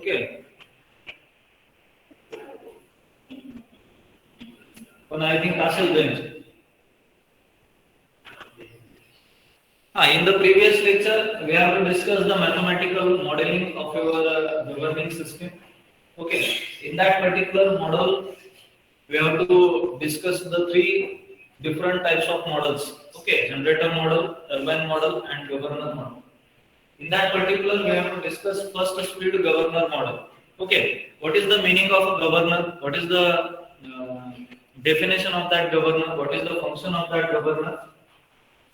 Okay, पण I think असेल range. In the previous lecture we have to discuss the mathematical modeling of your governing system. Okay, in that particular model we have to discuss the three different types of models. Okay, generator model, turbine model and governor model. In that particular we have to discuss first speed governor model. Okay, what is the meaning of a governor? What is the definition of that governor? What is the function of that governor?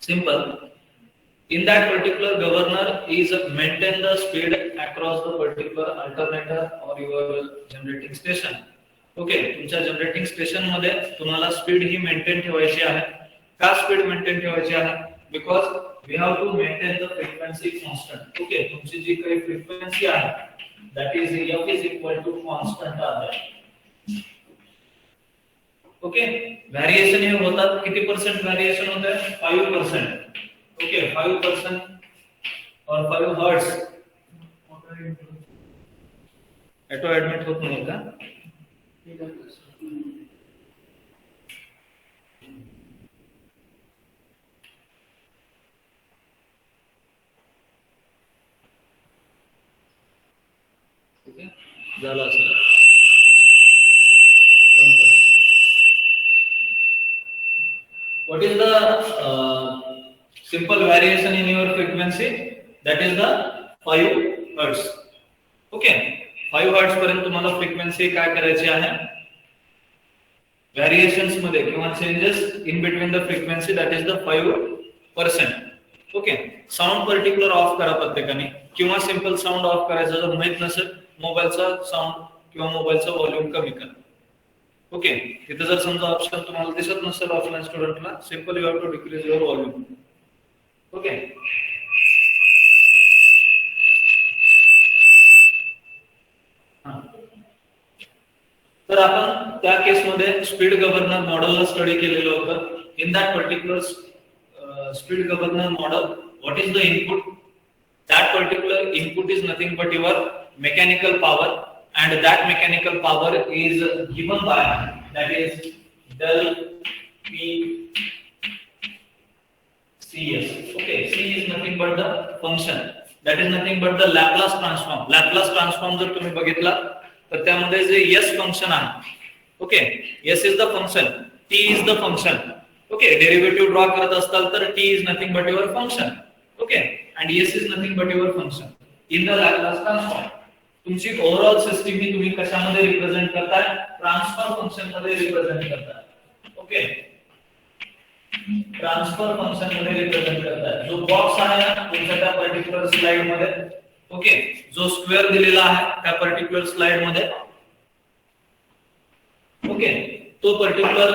Simple. In that particular governor is maintain the speed across the particular alternator or your generating station. Okay, तुमच्या generating station मध्ये तुम्हाला speed ही maintain ठेवायची आहे. का speed maintain ठेवायची आहे? Because we have to maintain the frequency constant. Okay, तुमची जी काही फ्रिक्वेन्सी आहे that is f is equal to constant आहे. ओके, व्हेरिएशन हे होतात किती परसेंट व्हेरिएशन होते? 5%. ओके, 5% और 5 हर्ट्ज. ऑटो ऍडमिट होत नाही का? ओके, झालं असेल. What is the simple variation in your frequency? That is the 5 hertz. Okay, 5 hertz पर्यंत तुम्हाला फ्रिक्वेन्सी काय करायची आहे? व्हेरिएशन्स मध्ये किंवा changes in between the frequency that is the 5%. Okay, sound particular of करा प्रत्येकाने, किंवा सिंपल साऊंड ऑफ करायचं जर माहित नसेल मोबाईलचा साऊंड किंवा मोबाईलचा व्हॉल्यूम कमी करा. ओके, तिथे जर समजा ऑप्शन तुम्हाला दिसत नसेल ऑफलाईन स्टुडंटला, simple you have to decrease your volume. Okay, तर आपण त्या केसमध्ये स्पीड गव्हर्नर मॉडेलला स्टडी केलेलं होतं. In that particular speed governor model, what is the input? That particular input is nothing but your mechanical power, and that mechanical power is given by, that is del p cs. Okay, c is nothing but the function, that is nothing but the Laplace transform. Laplace transform जर तुम्ही बघितला तर त्यामध्ये जे s function आहे, okay, s is the function, t is the function. Okay, derivative draw करत असताल तर t is nothing but your function. Okay, and s is nothing but your function in the Laplace transform. तुमची overall system ही तुम्ही कशामध्ये represent करताय? Transfer function मध्ये represent करताय. Okay, transfer function मध्ये रिप्रेझेंट करताय. जो बॉक्स आहे ना तुमच्या त्या पर्टिक्युलर स्लाइड मध्ये, ओके, जो स्क्वेअर दिलेला आहे त्या पर्टिक्युलर स्लाइड मध्ये, ओके, तो पर्टिक्युलर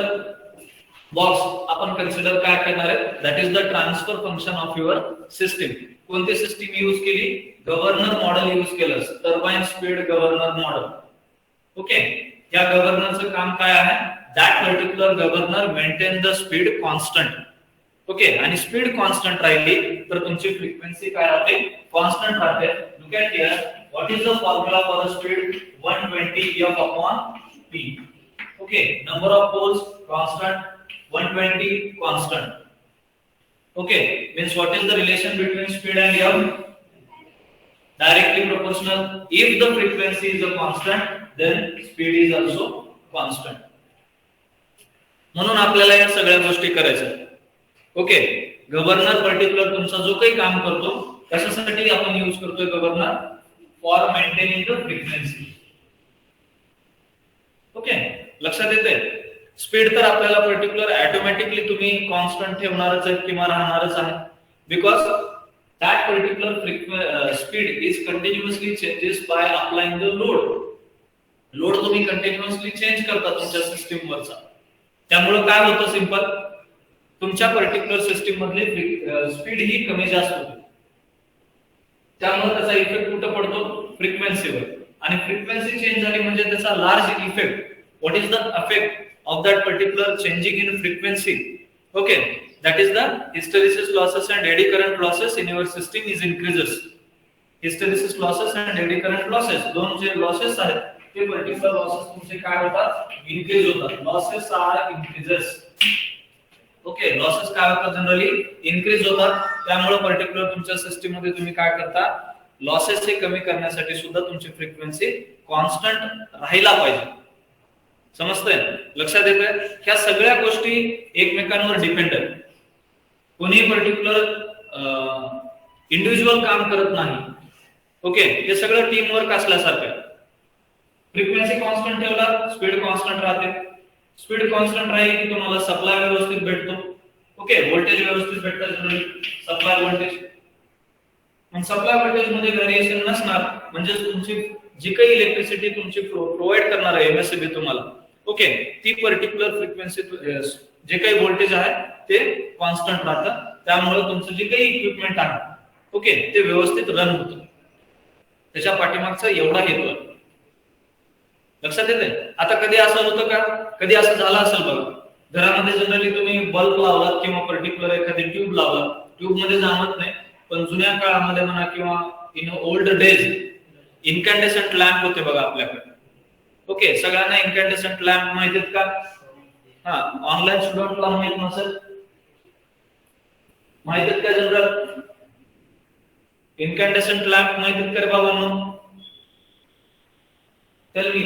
बॉक्स आपण कन्सिडर काय करणार आहे? That is the transfer function of your system. कोणती सिस्टीम यूज केली? गव्हर्नर मॉडेल यूज केलं, turbine speed governor model. Okay, या गव्हर्नरचं काम काय आहे? That particular governor maintain the speed constant. Okay, आणि स्पीड कॉन्स्टंट राहिली तर तुमची फ्रिक्वेन्सी काय राहते? कॉन्स्टंट राहते. Look at here, what is the formula for a speed? 120 f upon p. Okay, number of poles constant, 120 constant. Okay, means what is the relation between speed and f? Directly proportional. If the frequency is a constant, then speed is also constant. म्हणून आपल्याला या सगळ्या गोष्टी करायच्या. Okay, governor particular तुमचा जो काही काम करतो कशासाठी आपण यूज करतोय governor? For maintaining the frequency. Okay, लक्षात येते? स्पीड तर आपल्याला पर्टिक्युलर ऑटोमॅटिकली तुम्ही कॉन्स्टंट ठेवणारच आहे किंवा राहणारच आहे, because that particular speed is continuously changes by applying the load. Load तुम्ही कंटिन्युअसली चेंज करता तुमच्या सिस्टीम वरचा. त्यामुळे काय होतं? सिंपल, तुमच्या पर्टिक्युलर सिस्टीम मधली स्पीड ही कमी जास्त होते. त्यामुळे त्याचा इफेक्ट कुठे पडतो? फ्रिक्वेन्सीवर. आणि फ्रिक्वेन्सी चेंज झाली म्हणजे त्याचा large effect. What is the effect of that particular changing in frequency? Okay, that is the hysteresis losses and eddy current losses in your system is increases. Hysteresis losses and eddy current losses, दोन जे losses आहेत ते particular losses तुमचे काय होतात, increase होतात. Losses are increases. Okay, losses काय होतात, जनरली इनक्रीज होतात. त्यामुळे पर्टिक्युलर तुमच्या सिस्टीम मध्ये तुम्ही काय करता, लॉसेस हे कमी करण्यासाठी सुद्धा तुमची फ्रिक्वेन्सी कॉन्स्टंट राहायला पाहिजे. समजतंय, लक्षात येतंय? ह्या सगळ्या गोष्टी एकमेकांवर डिपेंड आहेत. कोणी पर्टिक्युलर इंडिव्हिज्युअल काम करत नाही. ओके, हे सगळं टीम वर्क असल्यासारखं. फ्रिक्वेन्सी कॉन्स्टंट ठेवला, स्पीड कॉन्स्टंट राहते. स्पीड कॉन्स्टंट राहील की तुम्हाला सप्लाय व्यवस्थित भेटतो. ओके, व्होल्टेज व्यवस्थित भेटतं, जनरली सप्लाय व्होल्टेज. मग सप्लाय व्होल्टेज मध्ये व्हेरिएशन नसणार, म्हणजे तुमची जी काही इलेक्ट्रिसिटी तुमची प्रोव्हाइड करणार आहे एमएससीबी तुम्हाला, ओके, ती पर्टिक्युलर फ्रिक्वेन्सी जे काही व्होल्टेज आहे ते कॉन्स्टंट राहतं. त्यामुळे तुमचं जे काही इक्विपमेंट आहे, ओके, ते व्यवस्थित रन होतं. त्याच्या पाठीमागचा एवढा हेतू आहे. लक्षात येते? आता कधी असं होतं का, कधी असं झालं असेल बघा, घरामध्ये जनरली तुम्ही बल्ब लावलात किंवा पर्टिक्युलर एखादी ट्यूब लावला, ट्यूब मध्ये जाणवत नाही, पण जुन्या काळामध्ये म्हणा किंवा इन ओल्ड डेज इन्कॅन्डेसंट लॅम्प होते बघा आपल्याकडे. ओके, सगळ्यांना इन्कॅन्डेसंट लॅम्प माहिती आहेत का? हा, ऑनलाईन स्टुडंटला माहित नसेल, माहित आहेत का जनरल? इन्कॅन्डेसंट लॅम्प माहित आहेत का बाबांनो? Tell me.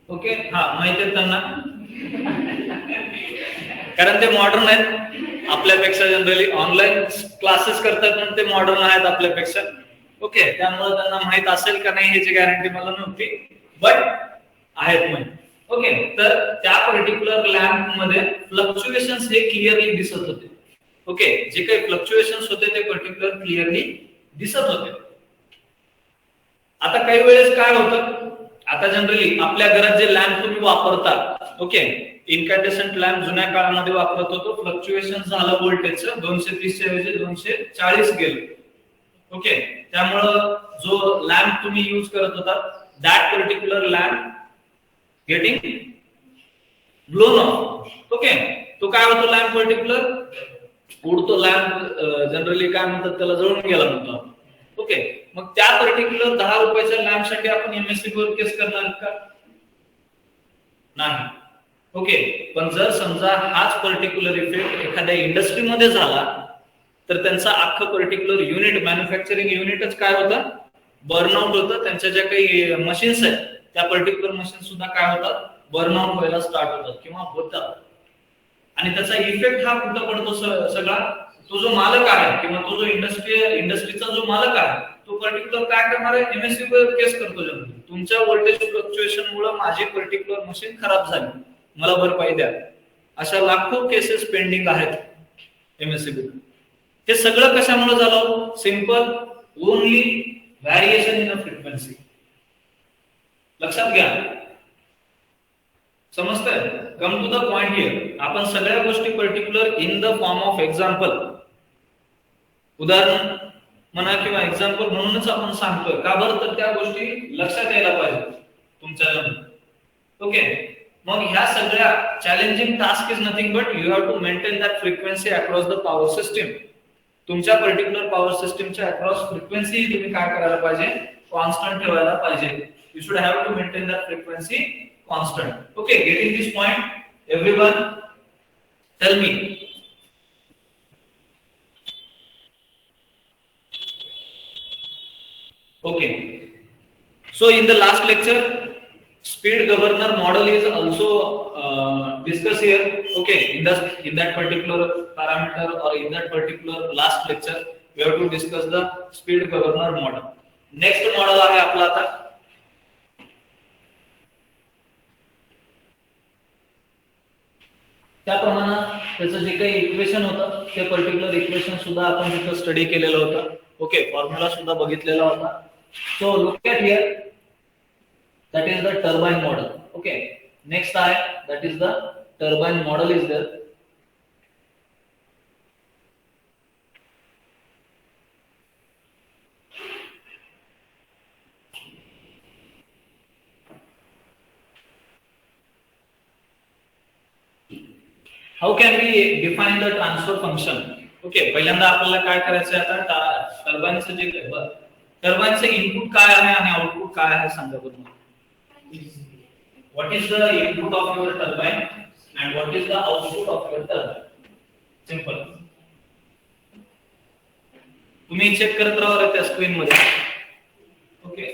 ओके, हा, माहित आहेत त्यांना, कारण ते मॉडर्न आहेत आपल्यापेक्षा. जनरली ऑनलाईन क्लासेस करतात पण ते मॉडर्न आहेत आपल्यापेक्षा. ओके, त्यामुळे त्यांना माहित असेल का नाही ह्याची गॅरंटी मला नव्हती, बट आहेत माहित. ओके, तर त्या पर्टिक्युलर लॅम्प मध्ये फ्लक्च्युएशन्स हे क्लिअरली दिसत होते. ओके, जे काही फ्लक्च्युएशन्स होते ते पर्टिक्युलर क्लिअरली दिसत होते. आता काही वेळेस काय होतं, आता जनरली आपल्या घरात जे लॅम्प तुम्ही वापरता, ओके, इन्कॅन्डेसंट लॅम्प जुन्या काळामध्ये वापरत होतो, फ्लक्च्युएशन झालं व्होल्टेजचं, 230 च्या ऐवजी 240 गेलं. ओके, त्यामुळं जो लॅम्प तुम्ही यूज करत होता, that particular lamp getting blown of. Okay, तो काय होतो लॅम्प पर्टिक्युलर उडतो लॅम्प, जनरली काय म्हणतात त्याला, जळून गेला म्हणतो. ओके, मग त्या पर्टिक्युलर 10 रुपयाच्या लॅम्प साठी आपण एमएससीबी वर केस करणार का? नाही. ओके, पण जर समजा हाच पर्टिक्युलर इफेक्ट एखाद्या इंडस्ट्रीमध्ये झाला तर त्यांचा अख्खं पर्टिक्युलर युनिट, मॅन्युफॅक्चरिंग युनिटच काय होतं, बर्नआउट होतं. त्यांच्या ज्या काही मशीन्स आहेत त्या पर्टिक्युलर मशीन सुद्धा काय होतात, बर्नआउट व्हायला स्टार्ट होतात किंवा होतात. आणि त्याचा इफेक्ट हा कुठं पडतो सगळा, तो जो मालक आहे किंवा तो जो इंडस्ट्रीचा जो मालक आहे तो पर्टिक्युलर काय करणार आहे, एमएससीबी वर केस करतो. जनरली तुमच्या व्होल्टेज फ्लक्च्युएशन मुळे माझी पर्टिक्युलर मशीन खराब झाली, मला भरपाई द्या. अशा लाखो केसेस पेंडिंग आहेत एमएससीबी. हे सगळं कशामुळे झालं? Simple, only variation in a frequency. लक्षात घ्या, समजतंय? Come to the point here. आपण सगळ्या गोष्टी particular in the form of example, उदाहरण म्हणा किंवा एक्झाम्पल म्हणूनच आपण सांगतोय. का बरं? तर त्या गोष्टी लक्षात यायला पाहिजे तुमच्या. ओके, मग ह्या सगळ्या challenging task is nothing but you have to maintain that frequency across the power system. तुमच्या पर्टिक्युलर पॉवर सिस्टीमच्या अक्रॉस फ्रिक्वेन्सी तुम्ही काय करायला पाहिजे, कॉन्स्टंट ठेवायला पाहिजे. You should have to maintain that frequency constant. Okay, getting this point everyone? Tell me. Okay, so in the last lecture speed governor model is also discussed here. Okay, in that particular parameter or in that particular last lecture we have to discuss the speed governor model. Next model आहे आपला आता त्याप्रमाणे त्याचं जे काही equation होतं ते particular equation सुद्धा आपण तिथं स्टडी केलेलं होतं. ओके, फॉर्म्युला सुद्धा बघितलेला होता. So look at here, that is the turbine model. Okay, next आहे that is the turbine model is there. How can we define the transfer function? Okay, पहिल्यांदा आपल्याला काय करायचं आहे आता, टर्बाइनचं जे टर्बाइनचं इनपुट काय आहे आणि आउटपुट काय आहे सांगा बरं. What is the input of your turbine and what is the output of your turbine. Simple. तुम्ही चेक करत राहा त्या स्क्रीन मध्ये. ओके,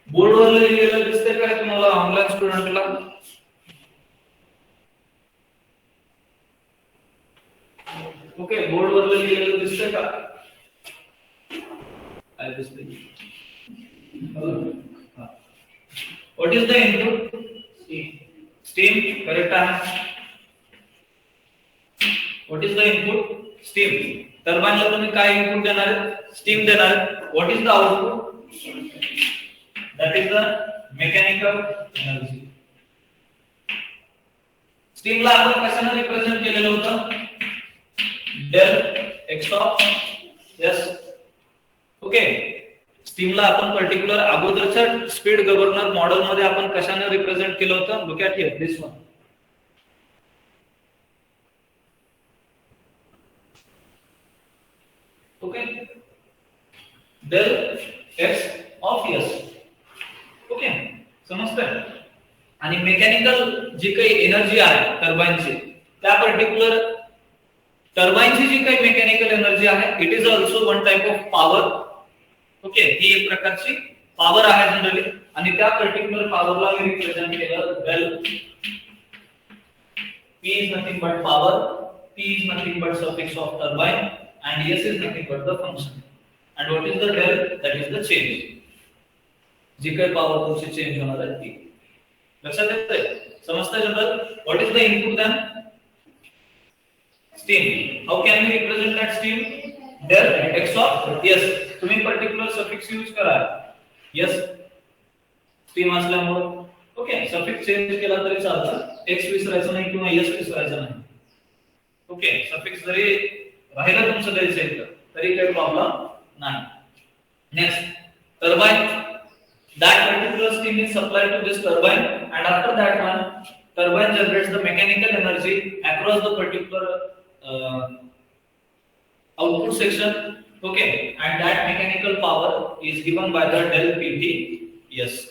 बोर्डवर लिहिलेलं दिसतंय का तुम्हाला ऑनलाईन स्टुडंटला? ओके, बोर्डवर लिहिलेलं दिसतंय का? काय दिसतंय? What is the input? Steam. Correct आहे. What is the input? Steam. टर्बाइनला तुम्ही काय इनपुट देणार आहे? स्टीम देणार आहे. What is the output? That is the mechanical energy. Steam ला आपण कशाने रिप्रेझेंट केलेलं होतं? Del X of S. Okay, steam ला आपण पर्टिक्युलर अगोदरच्या स्पीड गव्हर्नर मॉडेल मध्ये आपण कशाने रिप्रेझेंट केलं होतं? Look at here, this one. Okay, del X of S. Okay, समजतंय? आणि मेकॅनिकल जी काही एनर्जी आहे टर्बाइनची, त्या पर्टिक्युलर टर्बाइनची जी काही मेकॅनिकल एनर्जी आहे, it is also one type of power. Okay, ही एक प्रकारची पॉवर आहे जनरली, आणि त्या पर्टिक्युलर पॉवरला मी रिप्रेझेंट केलं वेल. P is nothing but power, P is nothing but suffix of turbine, and S is nothing but the function. And what is the del? That is the change. जी काही power तुमची change होणार आहे ती. लक्षात येतंय? समजतंय general? What is the input then? Steam. How can we represent that steam? Del X of S. तुम्ही particular suffix use करा. यस, स्टीम असल्यामुळे. ओके, सफिक्स चेंज केला तरी चालतं. एक्स विसरायचं नाही किंवा एस विसरायचं नाही. ओके, सफिक्स जरी राहिला तुमचं द्यायचं तरी काही प्रॉब्लेम नाही. Next, turbine. That particular steam is supplied to this turbine, and after that one, turbine generates the mechanical energy across the particular output section. Okay, and that mechanical power is given by the del PT. Yes.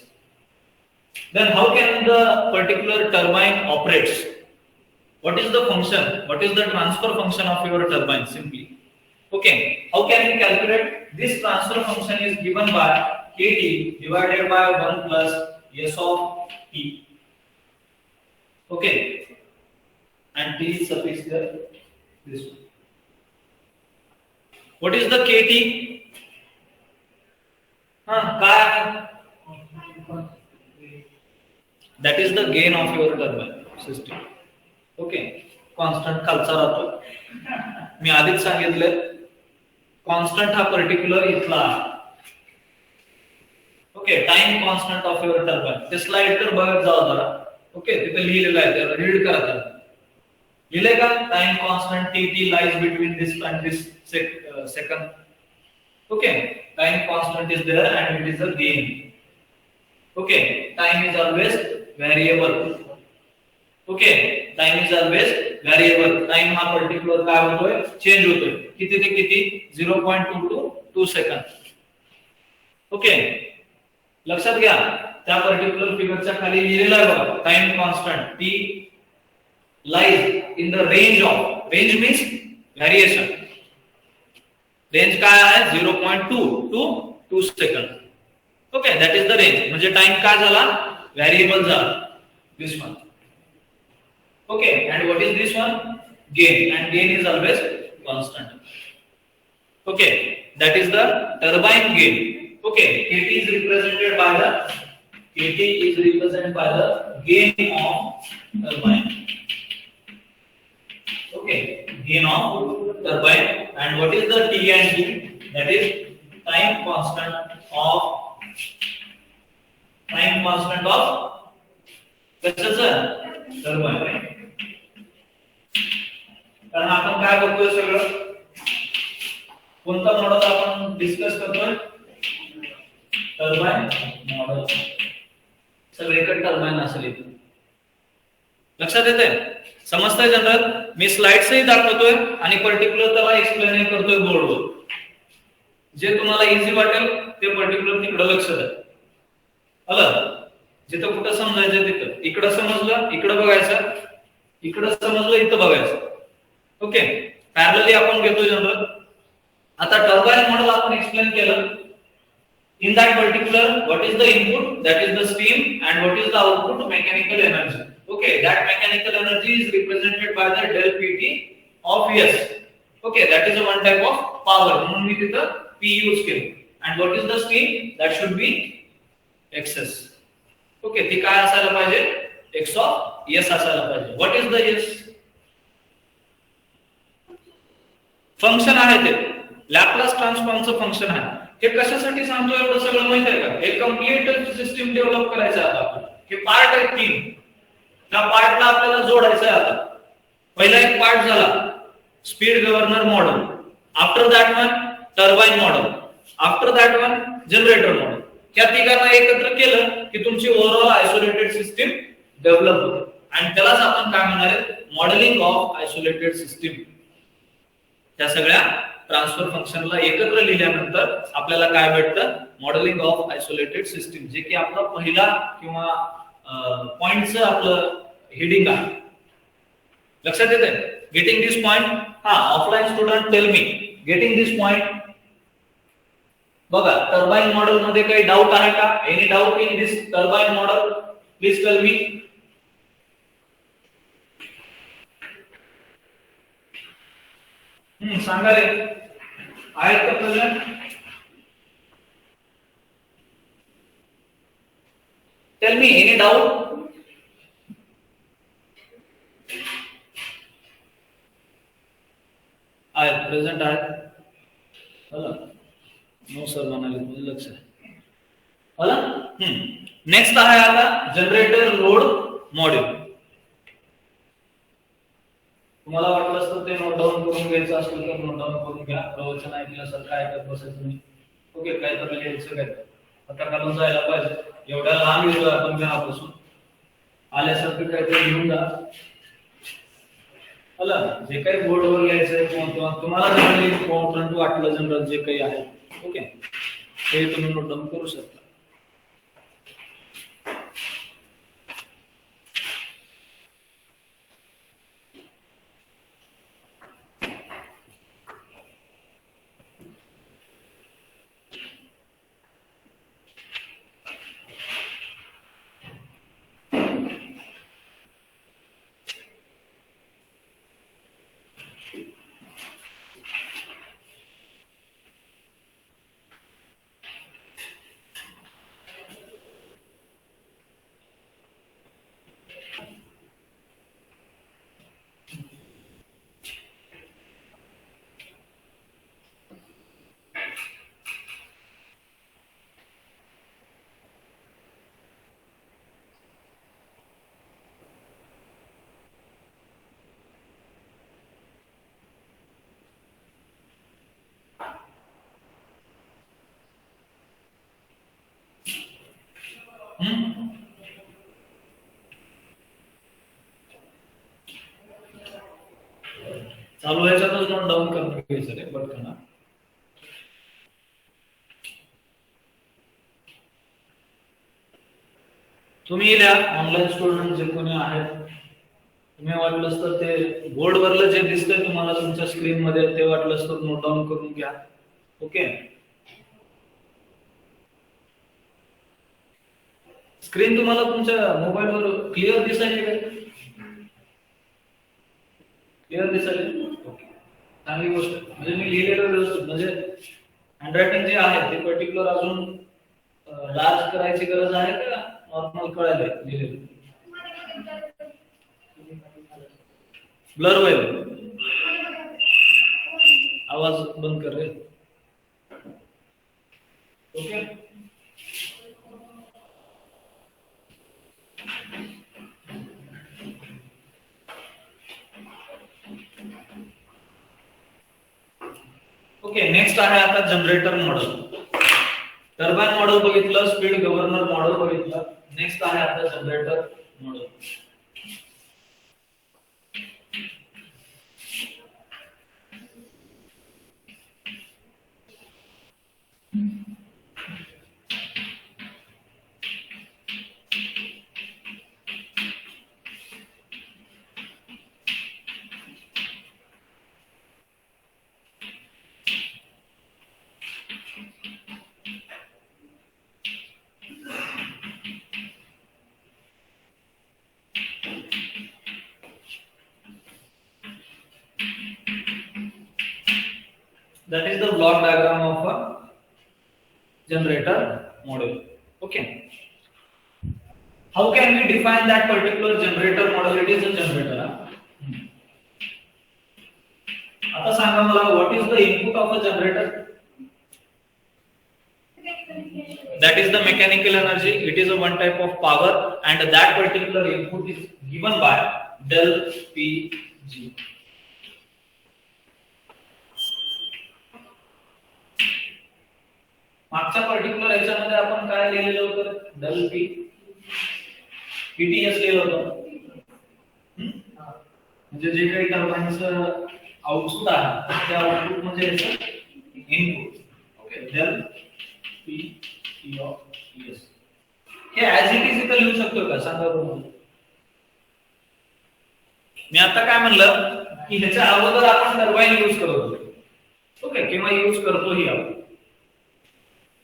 Then how can the particular turbine operates? What is the function? What is the transfer function of your turbine? Simply. Okay, how can we calculate? This transfer function is given by kT divided by 1 plus S of T. Okay, and T is suffix there, this one. What is the kT? That is the gain of your turbine system. Okay, constant खालचा राहतो. मी आधीच सांगितलं, constant हा particular इथला. Okay, time constant of your turbine. ते slide तर बघत जाऊ जरा. ओके, तिथे लिहिलेलं आहे, त्याला रीड करा. त्याला लिहिले का? Time constant T lies between this and this second. Okay, time constant is there and it is a gain. Okay, time is always variable. Okay, time is always variable. Time हा particular काय होतोय? Change होतोय. किती ते किती? 0.2 second. Okay, लक्षात घ्या, त्या पर्टिक्युलर फिगरच्या खाली लिहिलेलं आहे बघा, time constant T lies in the range of. Range means variation. Range काय आहे? 0.2 to 2 second. Okay, that is the range. म्हणजे टाइम काय झाला? व्हेरिएबल झाला. This one. Okay, and what is this one? Gain. And gain is always constant. Okay, that is the turbine gain. Okay, kT is represented by the gain of turbine. Okay, gain of turbine. And what is the T and G? That is time constant of turbine. कारण आपण काय बघतोय सगळं, कोणता model आपण discuss करतोय? Turbine model सगळीकडे turbine असेल इथे. लक्षात येते? समजतंय जनरल? मी स्लाइड्सही दाखवतोय आणि पर्टिक्युलर त्याला एक्सप्लेन करतोय बोर्डवर. जे तुम्हाला इझी वाटेल ते पर्टिक्युलर तिकडे लक्ष द्या. आलं? जिथं कुठं समजायचं तिथं. इकडं समजलं इकडं बघायचं, इकडं समजलं इथं बघायचं. ओके, पॅरलली आपण घेतो जनरल. आता टर्बाइन मॉडेल आपण एक्सप्लेन केलं. In that particular, what is the input? That is the steam, and what is the output? Mechanical energy. Okay, that mechanical energy is represented by the del Pt of S. Okay, that is a one type of power. म्हणून मी तिथं P use केलं. And what is the steam? That should be XS. Okay, ती काय असायला पाहिजे? X of S असायला पाहिजे. What is the S? Function आहे ते. लॅपलास ट्रान्सफॉर्मचं फंक्शन आहे. हे कशासाठी सांगतो एवढं सगळं माहित आहे का? एक कंप्लीट सिस्टीम डेव्हलप करायचं आहे आता. हे पार्ट आहे 3. त्या पार्टला आपल्याला जोडायचं आहे आता. पहिला एक पार्ट झाला speed governor model. After that one turbine model. After that one generator model. या तिघांना एकत्र केलं की तुमची ओव्हरऑल आयसोलेटेड सिस्टीम डेव्हलप होते. आणि त्यालाच आपण काय म्हणणार आहे? Modelling of isolated system. त्या सगळ्या ट्रान्सफर फंक्शनला एकत्र लिहिल्यानंतर आपल्याला काय भेटतं? मॉडेलिंग ऑफ आयसोलेटेड सिस्टीम, जे की आपला पहिला किंवा पॉइंटचं आपलं हेडिंग आहे. लक्षात येते? Getting this point. हा, offline student tell me getting this point. बघा, टर्बाइन मॉडेल मध्ये काही डाऊट आहे का? Any doubt in this turbine model? Please tell me. सांगा रे, आहेत का present? Tell me any doubt? आहेत, प्रेझेंट आहेत. नो सर म्हणाले, तुझं लक्ष आहे. नेक्स्ट आहे आता जनरेटर लोड मॉड्यूल. तुम्हाला वाटलं असतं ते नोट डाऊन करून घ्यायचं असेल तर नोट डाऊन करून घ्या. प्रवचन ऐकलं असेल काय ऐकत बसायचं नाही. ओके, काय तर लिहायचं काय आता काढून जायला पाहिजे. एवढ्या लहान गेलो आपण घरापासून आल्यासारखं काहीतरी घेऊन जा. आलं? जे काही बोर्डवर लिहायचंय किंवा तुम्हाला जनरली इम्पॉर्टंट वाटलं जनरल जे काही आहे, ओके, ते तुम्ही नोट डाऊन करू शकता. चालू ह्याच्यातच नोट डाऊन करून घ्यायचं रे पटकन. तुम्ही लिहा, ऑनलाईन स्टुडंट जे कोणी आहेत, तुम्ही वाटलंच तर ते बोर्डवरलं जे दिसतंय तुम्हाला तुमच्या स्क्रीन मध्ये ते वाटलंच तर नोट डाऊन करून घ्या. ओके, स्क्रीन तुम्हाला तुमच्या मोबाईलवर क्लिअर दिसायची का? क्लिअर दिसायची? ओके, चांगली गोष्ट. म्हणजे मी लिहिलेलं व्यवस्थित, म्हणजे हँडरायटिंग जे आहे ते पर्टिक्युलर अजून लार्ज करायची गरज आहे का नॉर्मल कळायला लिहिलेलं? ब्लर होईल. आवाज बंद कर रे. Okay, okay. नेक्स्ट आहे आता जनरेटर मॉडेल. टर्बाइन मॉडेल बघितलं, स्पीड गव्हर्नर मॉडेल बघितलं. नेक्स्ट आहे आता generator model. That is the block diagram of a generator model. Okay. How can we define that particular generator model? It is a generator. आता सांगा मला, what is the input of a generator? That is the mechanical energy. It is a one type of power, and that particular input is given by del Pg. मागच्या particular याच्यामध्ये आपण काय लिहिलेलं होतं? del P PTS लिहिलं होतं. म्हणजे जे काही टर्बाइनचं आउटपुट आहे त्या आउटपुट म्हणजे input. Okay, del P T of ES. हे ऍज इट इज इथं लिहू शकतो का सांगा बरं. मी आता काय म्हणलं की ह्याच्या अगोदर आपण टर्बाइन यूज करत होतो. ओके, किंवा यूज करतोही आपण.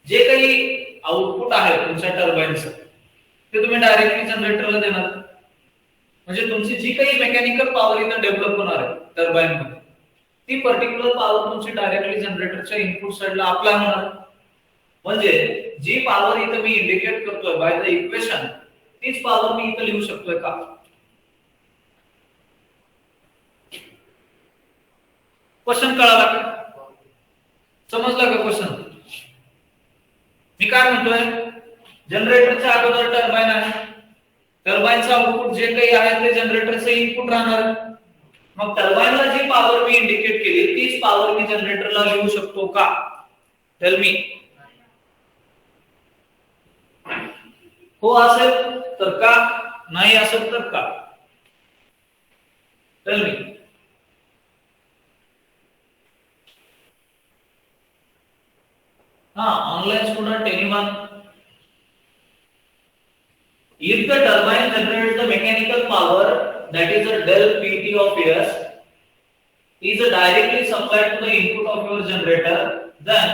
जे काही आउटपुट आहे तुमच्या टर्बाइनचं ते तुम्ही डायरेक्टली जनरेटरला देणार. म्हणजे तुमची जी काही मेकॅनिकल पॉवर इथं डेव्हलप होणार आहे टर्बाइन मध्ये, ती पर्टिक्युलर पॉवर तुमची डायरेक्टली जनरेटरच्या इनपुट साइडला अप्लाय होणार. म्हणजे जी पॉवर इथं मी इंडिकेट करतोय बाय द इक्वेशन, तीच पॉवर मी इथं लिहू शकतोय का? क्वेश्चन कळाला का? समजला का क्वेश्चन? मी काय म्हणतोय, जनरेटरच्या अगोदर टर्बाइन आहे. टर्बाइनचा आउटपुट जे काही आहे ते जनरेटरचं इनपुट राहणार. मग टर्बाइनला जी पॉवर मी इंडिकेट केली तीच पॉवर मी जनरेटरला लिहू शकतो का? Tell me. हो असेल तर का, नाही असेल तर का? Tell me. Online student, anyone? If the turbine generates the mechanical power, that is a del Pt of S, is directly supplied to the input of your generator, then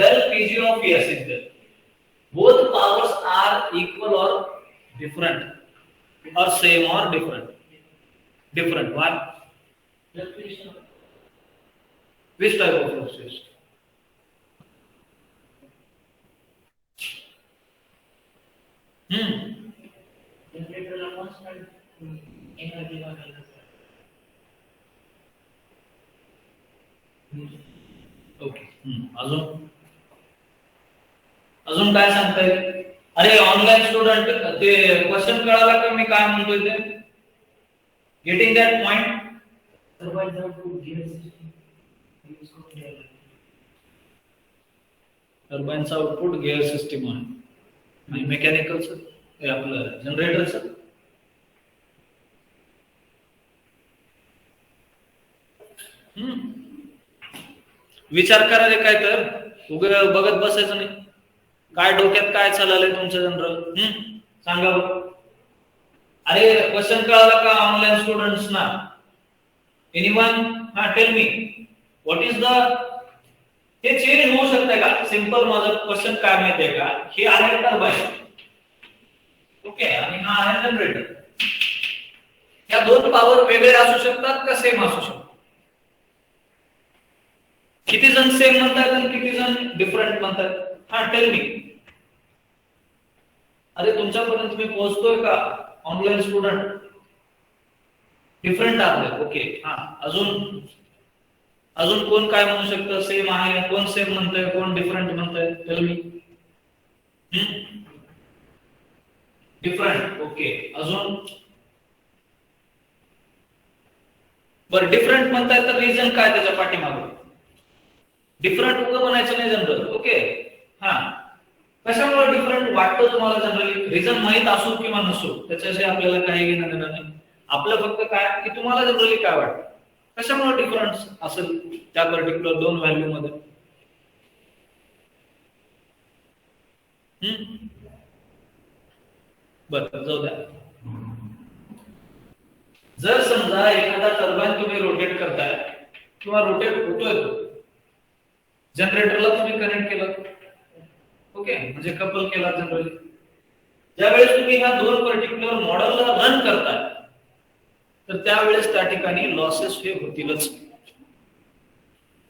del Pg of S is there. Both powers are equal or different, or same or different? Different. Why? Which type of fluctuation? जनरेटरला constant energy वाढवली. Okay. अजून काय सांगता येईल? अरे online student, ते question कळाला का मी काय म्हणतोय ते? Getting that point? Turbine output gear system use करून द्यायला. टर्बाइनचा आउटपुट गिअर सिस्टम आहे आणि मेकॅनिकलचं हे आपलं जनरेटरचं. विचार करा रे, काय तर उगं बघत बसायचं नाही. काय डोक्यात काय चाललंय तुमचं जनरल? सांगा बघ. अरे क्वेश्चन कळाला का ऑनलाइन स्टुडंट्स ना? Anyone? Tell me what is the, हे चेंज होऊ शकते का? सिंपल माझं क्वेश्चन काय माहितीये का, हे आहे टर्बाइन. ओके, आणि हा आहे जनरेटर. या दोन पॉवर वेगळे असू शकतात का सेम असू शकतात? किती जण सेम म्हणतात आणि किती जण डिफरंट म्हणतात? Tell me. अरे तुमच्यापर्यंत मी पोहोचतोय का ऑनलाइन स्टुडंट? डिफरंट आहे. ओके. अजून कोण काय म्हणू शकतं? सेम आहे. कोण सेम म्हणतंय, कोण डिफरंट म्हणतंय? Tell me. डिफरंट. ओके. अजून बरं, डिफरंट म्हणताय तर रिझन काय त्याच्या पाठीमागे? डिफरंट उगं म्हणायचं नाही जनरल. ओके. कशामुळे डिफरंट वाटतं तुम्हाला जनरली? रिझन माहित असो किंवा नसो त्याच्याशी आपल्याला काही घेणं देणं नाही. आपलं फक्त काय की तुम्हाला जनरली काय वाटतं, कशामुळे डिफरन्स असेल त्या पर्टिक्युलर दोन व्हॅल्यू मध्ये? बरं जाऊ द्या. जर समजा एखादा टर्बाइन तुम्ही रोटेट करताय किंवा रोटेट होतोय तो, जनरेटरला तुम्ही कनेक्ट केलं, ओके, म्हणजे कपल केला जनरली. ज्यावेळेस तुम्ही ह्या दोन पर्टिक्युलर मॉडेलला रन करताय तर त्यावेळेस त्या ठिकाणी लॉसेस हे होतीलच.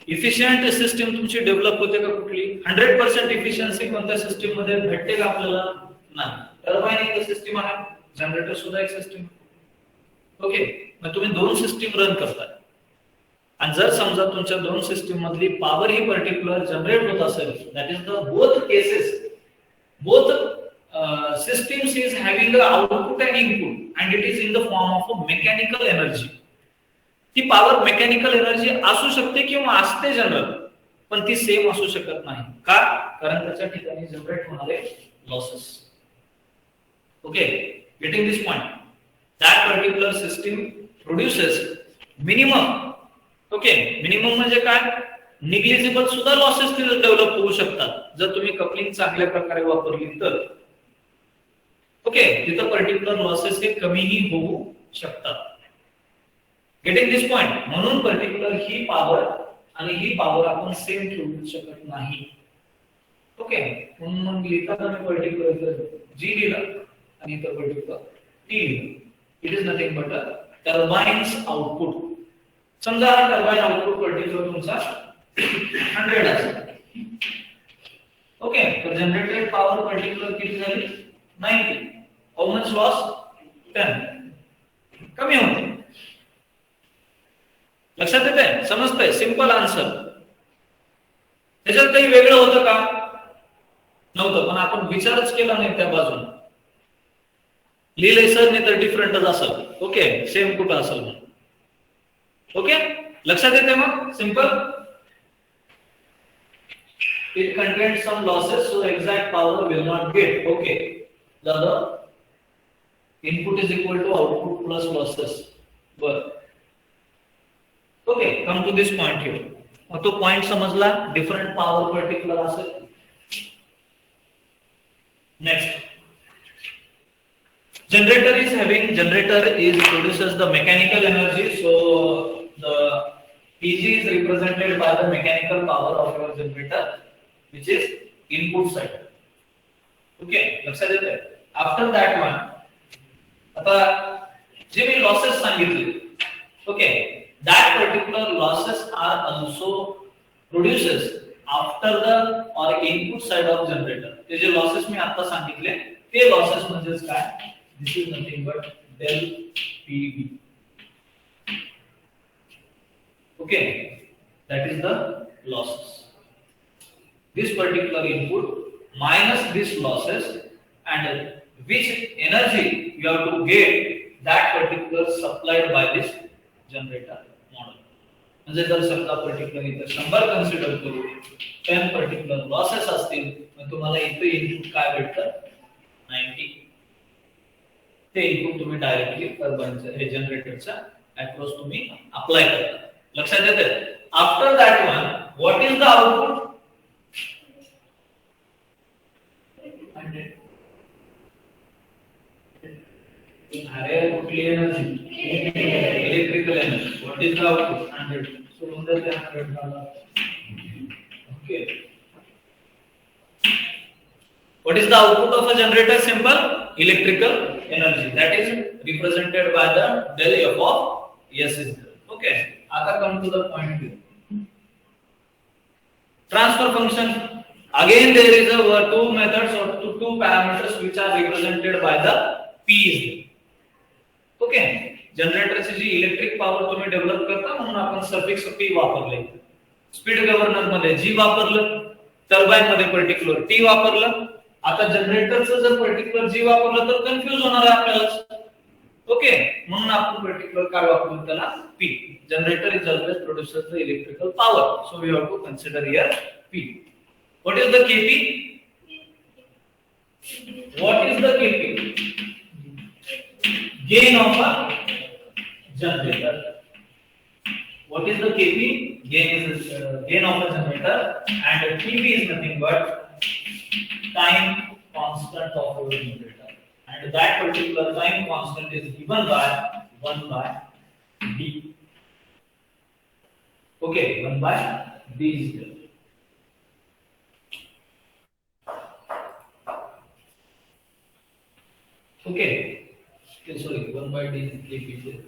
इफिशियंट सिस्टीम तुमची डेव्हलप होते का कुठली? 100% इफिशियन्सी कोणत्या सिस्टीम मध्ये भेटते का आपल्याला? नाही. टर्बाइन एक सिस्टीम आहे, जनरेटर सुद्धा एक सिस्टीम. ओके, मग तुम्ही दोन सिस्टीम रन करताय आणि जर समजा तुमच्या दोन सिस्टीम मधली पॉवर ही पर्टिक्युलर जनरेट होत असेल, that is the both cases, both systems is having the output and input and it is in the form of a mechanical energy. ती पॉवर मेकॅनिकल एनर्जी असू शकते किंवा असते जनरल, पण ती सेम असू शकत नाही. का? कारण त्याच्या ठिकाणी जनरेट होणारे losses. Okay, getting this point? That particular system produces minimum. Okay, minimum म्हणजे काय? निग्लिजिबल सुद्धा लॉसेस डेव्हलप होऊ शकतात जर तुम्ही कपलिंग चांगल्या प्रकारे वापरली तर. ओके, तिथं पर्टिक्युलर लॉसेस हे कमीही होऊ शकतात. Getting this point? म्हणून पर्टिक्युलर ही पॉवर आणि ही पॉवर आपण सेम ठेवू शकत नाही. ओके, म्हणून मग लिहिताना पर्टिक्युलर जी लिहिला आणि इथं पर्टिक्युलर टी लिहिलं. It is nothing but turbines output. समजा हा टर्बाइन आउटपुट पर्टिक्युलर तुमचा 100 असेल. ओके, तर जनरेटेड पॉवर पर्टिक्युलर किती झाली? 90. How much loss? 10. कमी होते. लक्षात येते? समजतंय? Simple answer. त्याच्यात काही वेगळं होतं का? नव्हतं, पण आपण विचारच केला नाही त्या बाजून. लिहिलंय सर, नाही तर डिफरंटच असेल. ओके, सेम कुठं असेल म्हणून. ओके, लक्षात येते? मग simple. It contains some losses, so exact power will not get. Okay, the input is equal to output plus losses. But okay, come to this point here. मग तो पॉइंट समजला, different power particular असेल. Next, generator is produces the mechanical energy, so the PG is represented by the mechanical power of your generator, which is input side. Okay, लक्षात येते? After that one, आता जे मी losses सांगितले, okay, that particular losses are also produces after the or input side of generator. ते जे losses मी आता सांगितले ते लॉसेस म्हणजे काय? This is nothing but del PV. Okay, that is the losses. This particular input minus this losses and which energy you have to get that particular supplied by this generator model. म्हणजे जर समजा particular इथे 100 consider करू, 10 particular losses असतील, मग तुम्हाला इथे input काय भेटतं? 90. ते इनपुट तुम्ही डायरेक्टली टर्बाइनच्या हे जनरेटरच्या अक्रॉस तुम्ही अप्लाय करता. लक्षात येते? After that one what is the output? अरे कुठली energy? Electrical energy. What is the output? 100. So 100 ते 100 झाला. Okay, what is the output of a generator? Simple, electrical energy, that is represented by the del F of S is there. Okay, आता come to the point here. Transfer function, again there is a two methods or two parameters which are represented by the P is there. Okay, जनरेटरची जी electric power तुम्ही develop करता म्हणून आपण suffix P वापरले. Speed governor मध्ये G वापरलं, turbine मध्ये पर्टिक्युलर T वापरलं. आता जनरेटरचं जर पर्टिक्युलर G वापरलं तर कन्फ्यूज होणार आहे आपल्याला. ओके, म्हणून आपण पर्टिक्युलर काय वापरू? त्याला P. Generator is always produces the electrical power, so we have to consider here P. What is the Kp? What is the KP? Gain of a generator. What is the KP? Gain of a generator, and PV is nothing but time constant of your generator, and that particular time constant is given by 1 by D. Okay, 1 by D is there. Okay, sorry, 1 by D is KP.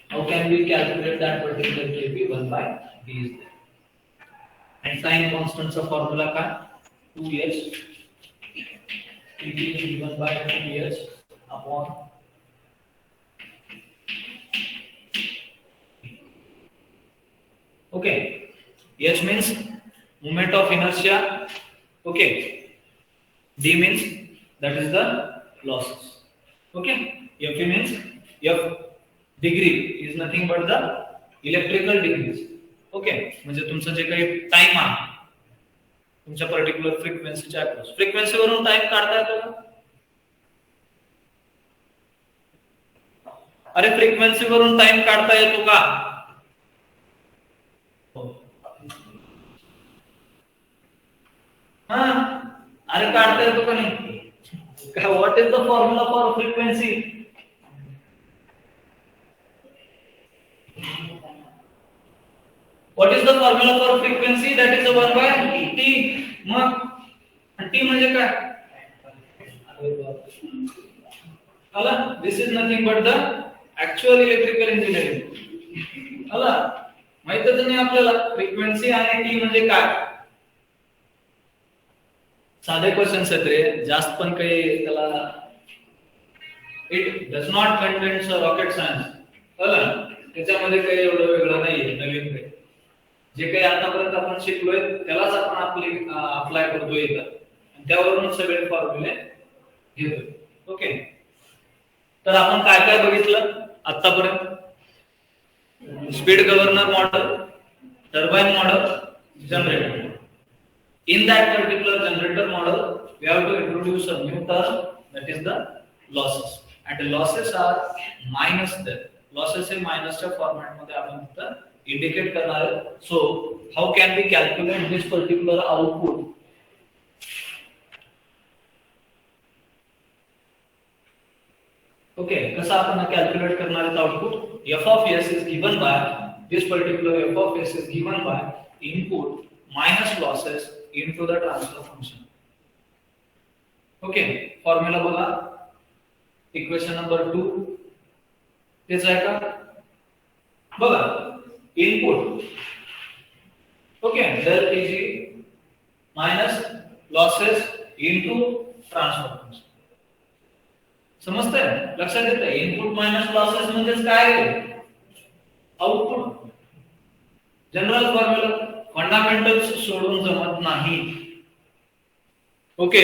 How can we calculate that particular KP? 1 by D is there. And time constants of formula का 2h. KP is given by 2h upon okay. H means moment of inertia. Okay. D means that is the losses. Okay. F means F degree is nothing but the electrical degrees. Okay. म्हणजे तुमचं जे काही time आहे तुमच्या particular फ्रिक्वेन्सीच्या across frequency वरून time काढता येतो का? अरे फ्रिक्वेन्सी वरून टाइम काढता येतो का? हाँ, अरे काढता येतो का नाही? What is the formula for frequency? What is the formula for frequency? That is 1 by T. मग T म्हणजे काय? आला? This is nothing but the actual electrical engineering. आला? माहितच नाही आपल्याला फ्रिक्वेन्सी आणि T म्हणजे काय? साधे क्वेश्चन्स आहेत रे, जास्त पण काही त्याला it does not contains rocket science. कळलं? त्याच्यामध्ये काही एवढं वेगळं नाहीये नवीन काही. जे काही आतापर्यंत आपण शिकलोय त्यालाच आपण अप्लाय करतोय इथं आणि त्यावरून सगळे फॉर्म्युले घेतोय. ओके, तर आपण काय काय बघितलं आतापर्यंत? Speed governor model, turbine model, generator. In that particular generator model, we have to introduce a new term, that is the losses. And the losses are minus there. Losses in minus च्या format मध्ये आपण फक्त indicate करणार आहे. So, how can we calculate this particular output? Okay, कसा आपण calculate करणार आहे output? F of s is given by this particular f of s is given by input minus losses into the transfer function. Okay, formula बघा, equation number 2 तेच आहे का? बघा, input okay del Tg minus losses into transfer function. समजतंय? लक्षात येतंय? Input minus losses म्हणजे काय आहे? आउटपुट. जनरल फॉर्म्युला फंडामेंटल्स सोडून जमत नाही. ओके,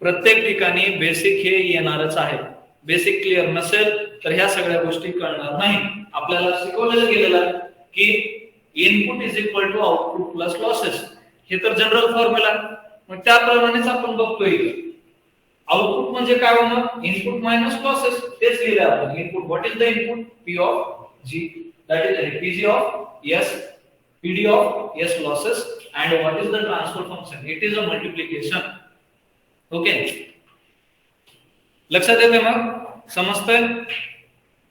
प्रत्येक ठिकाणी बेसिक हे येणारच आहे. बेसिक क्लिअर नसेल तर ह्या सगळ्या गोष्टी कळणार नाही. आपल्याला शिकवलेलं गेलेलं आहे की input is equal to output plus losses. हे तर जनरल फॉर्म्युला, मग त्याप्रमाणेच आपण बघतोय. आउटपुट म्हणजे काय होणार? Input minus losses. तेच लिहिले आपण. Input, what is the input? P of G, that is PG of S, PD of S losses, and what is the transfer function? It is a multiplication. Okay. लक्षात येते मग? समजतंय?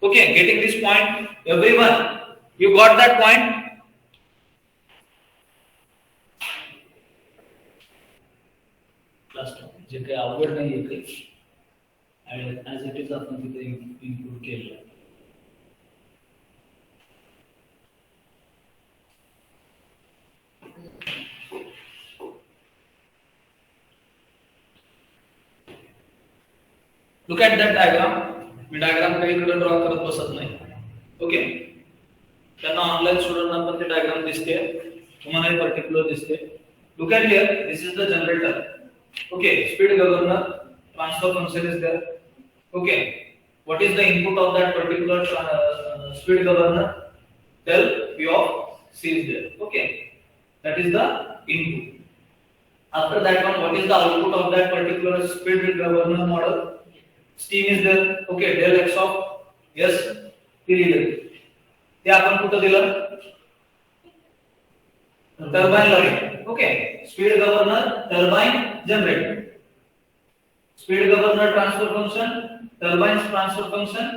Okay, getting this point, everyone, you got that point? Last one, जे काही अवघड नाहीये काही, and as it is आपण तिथे इनपुट केलं. Look at that diagram. Me diagram काही इकडे ड्रॉ करत बसत नाही. ओके, त्यांना ऑनलाइन स्टुडंटना पण ते डायग्राम दिसते, तुम्हाला हे पर्टिक्युलर दिसते. Look at here, this is the generator. Okay, speed governor, transfer function is there. Okay, what is the input of that particular speed governor? del P of C is there. Okay, that is the input. After that one, what is the output of that particular speed governor model? Steam is there. Okay, del x of s दिलेलं. ते आपण कुठं दिलं? Turbine ला. Okay, speed governor, turbine, generator. Speed governor transfer function, turbine transfer function,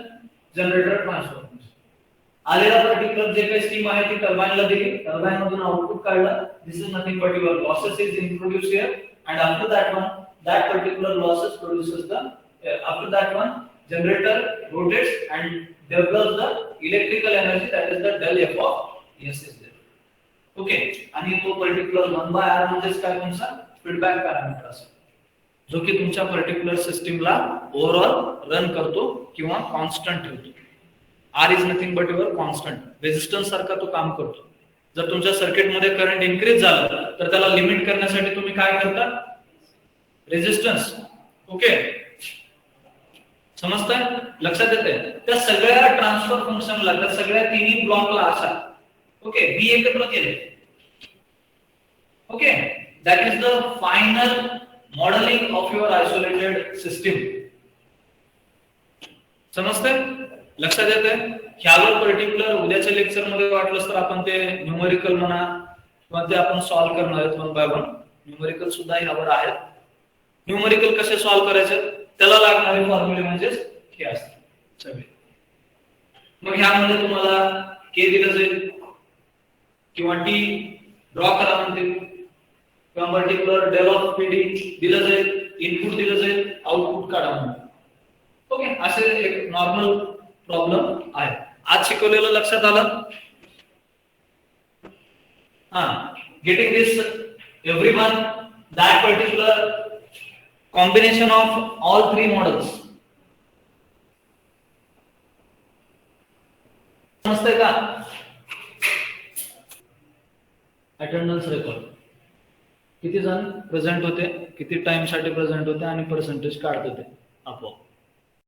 generator transfer function. आलेला particular जे काही steam आहे ती टर्बाइनला दिली, टर्बाइन मधून आउटपुट काढलं. This is nothing but your losses is introduced here and after that one, that particular losses produces the after that one generator rotates and develops the electrical energy, that is the del f of s is there. Okay, आणि तो particular 1/r म्हणजेच काय तुमचा feedback parameter असेल, जो की तुमच्या particular सिस्टीमला ओव्हरऑल रन करतो किंवा कॉन्स्टंट ठेवतो. r is nothing but your constant resistance सारखा तो काम करतो. जर तुमच्या सर्किट मध्ये करंट इन्क्रीज झाला तर त्याला लिमिट करण्यासाठी तुम्ही काय करता? रेझिस्टन्स. ओके, समजतंय? लक्षात येते? त्या सगळ्या ट्रान्सफर फंक्शनला, त्या सगळ्या तिन्ही ब्लॉकला असा ओके बी एकत्र केले. Okay, that is the final modelling of your isolated system. समजतंय? लक्षात येते? ह्यावर पर्टिक्युलर उद्याच्या लेक्चर मध्ये वाटलं तर आपण ते न्यूमेरिकल म्हणा किंवा ते आपण सॉल्व्ह करणार आहोत वन बाय वन. न्यूमेरिकल सुद्धा ह्यावर आहेत. न्यूमेरिकल कसे सॉल्व्ह करायचे त्याला लागणारे फॉर्म्युले म्हणजेच हे असतात सगळे. मग ह्यामध्ये तुम्हाला के दिलं जाईल किंवा टी ड्रॉ करा म्हणते किंवा पर्टिक्युलर डेल ऑफ पीडी दिलं जाईल, इनपुट दिलं जाईल, आउटपुट काढा म्हणते. ओके, असे एक नॉर्मल प्रॉब्लेम आहे. आज शिकवलेलं लक्षात आलं? हा, getting this everyone, that particular combination of all three models. समजतंय का? अटेंडन्स रेकॉर्ड किती जण प्रेझेंट होते, किती टाइम साठी प्रेझेंट होते आणि पर्सेंटेज काढत होते आपोआप.